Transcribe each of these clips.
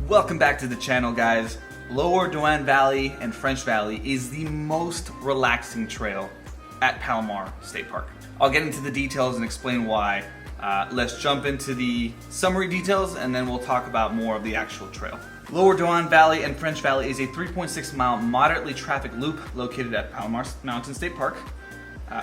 Welcome back to the channel, guys. Lower Doane Valley and French Valley is the most relaxing trail at Palomar State Park. I'll get into the details and explain why. Let's jump into the summary details and then we'll talk about more of the actual trail. Lower Doane Valley and French Valley is a 3.6 mile moderately trafficked loop located at Palomar Mountain State Park.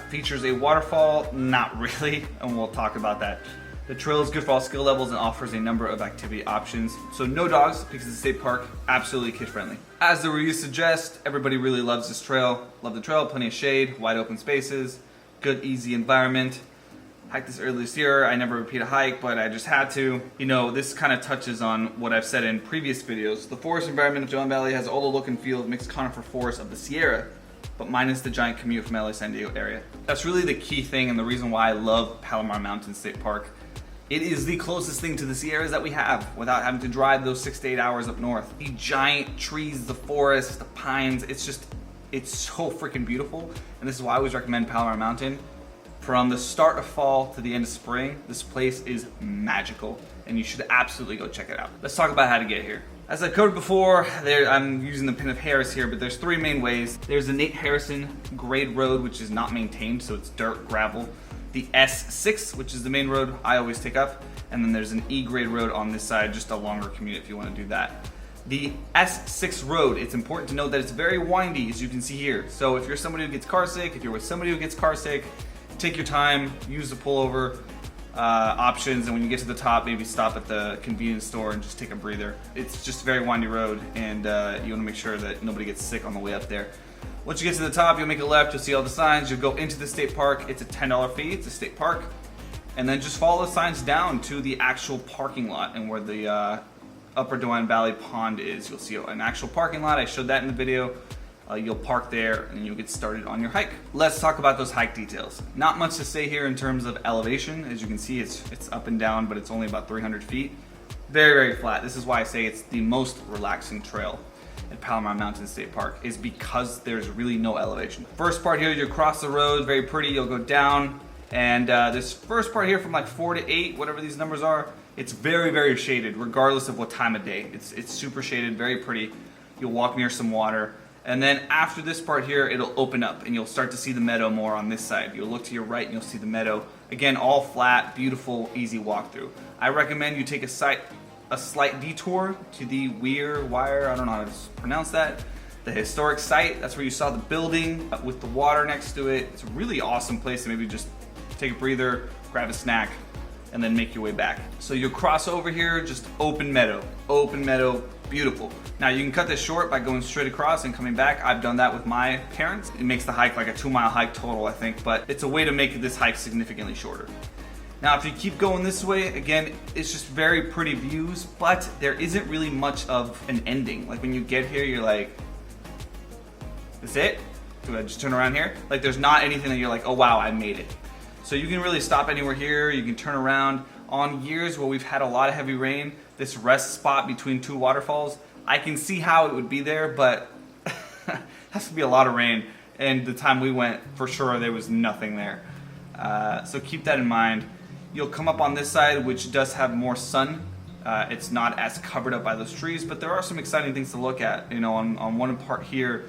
Features a waterfall, not really, and we'll talk about that. The trail is good for all skill levels and offers a number of activity options. So no dogs because it's a state park, absolutely kid friendly. As the reviews suggest, everybody really loves this trail. Love the trail, plenty of shade, wide open spaces, good easy environment. Hiked this earlier this year. I never repeat a hike, but I just had to. You know, this kind of touches on what I've said in previous videos. The forest environment of Doane Valley has all the look and feel of mixed conifer forest of the Sierra, but minus the giant commute from LA San Diego area. That's really the key thing and the reason why I love Palomar Mountain State Park. It is the closest thing to the Sierras that we have without having to drive those 6 to 8 hours up north. The giant trees, the forest, the pines, it's so freaking beautiful. And this is why I always recommend Palomar Mountain. From the start of fall to the end of spring, this place is magical and you should absolutely go check it out. Let's talk about how to get here. As I covered before, I'm using the pin of Harris here, but there's three main ways. There's the Nate Harrison grade road, which is not maintained, so it's dirt, gravel. The S6, which is the main road I always take up, and then there's an E grade road on this side, just a longer commute if you want to do that. The S6 road, it's important to note that it's very windy, as you can see here. So if you're somebody who gets car sick, if you're with somebody who gets car sick, take your time, use the pullover options, and when you get to the top, maybe stop at the convenience store and just take a breather. It's just a very windy road, and you want to make sure that nobody gets sick on the way up there. Once you get to the top, you'll make a left, you'll see all the signs, you'll go into the state park. It's a $10 fee, it's a state park. And then just follow the signs down to the actual parking lot and where the Upper Doane Valley Pond is. You'll see an actual parking lot, I showed that in the video. You'll park there and you'll get started on your hike. Let's talk about those hike details. Not much to say here in terms of elevation. As you can see, it's up and down, but it's only about 300 feet. Very, very flat. This is why I say it's the most relaxing trail. at Palomar Mountain State Park is because there's really no elevation. First part here, you cross the road, very pretty, you'll go down, and this first part here from like 4 to 8, whatever these numbers are, it's very, very shaded regardless of what time of day. It's super shaded, very pretty. You'll walk near some water. And then after this part here, it'll open up and you'll start to see the meadow more on this side. You'll look to your right and you'll see the meadow. Again, all flat, beautiful, easy walkthrough. I recommend you take a slight detour to the Wire, I don't know how to pronounce that, the historic site. That's where you saw the building with the water next to it. It's a really awesome place to maybe just take a breather, grab a snack, and then make your way back. So you'll cross over here, just open meadow, beautiful. Now you can cut this short by going straight across and coming back. I've done that with my parents. It makes the hike like a 2-mile hike total, I think, but it's a way to make this hike significantly shorter. Now if you keep going this way, again, it's just very pretty views, but there isn't really much of an ending. Like when you get here, you're like, that's it? Do I just turn around here? Like there's not anything that you're like, oh wow, I made it. So you can really stop anywhere here, you can turn around. On years where we've had a lot of heavy rain, this rest spot between 2 waterfalls, I can see how it would be there, but has to be a lot of rain. And the time we went, for sure, there was nothing there. So keep that in mind. You'll come up on this side, which does have more sun. It's not as covered up by those trees, but there are some exciting things to look at. You know, on one part here,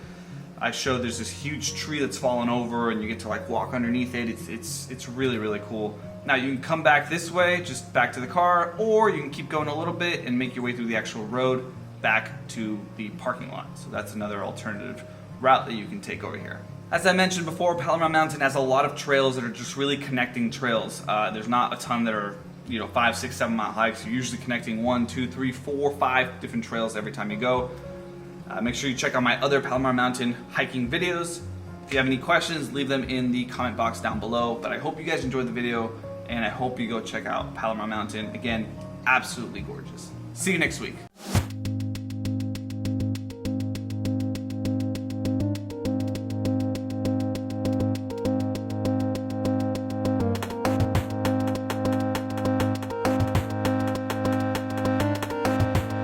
I showed there's this huge tree that's fallen over, and you get to like walk underneath it. It's really, really cool. Now you can come back this way, just back to the car, or you can keep going a little bit and make your way through the actual road back to the parking lot. So that's another alternative route that you can take over here. As I mentioned before, Palomar Mountain has a lot of trails that are just really connecting trails. There's not a ton that are 5, 6, 7 mile hikes. You're usually connecting 1, 2, 3, 4, 5 different trails every time you go. Make sure you check out my other Palomar Mountain hiking videos. If you have any questions, leave them in the comment box down below. But I hope you guys enjoyed the video, and I hope you go check out Palomar Mountain. Again, absolutely gorgeous. See you next week.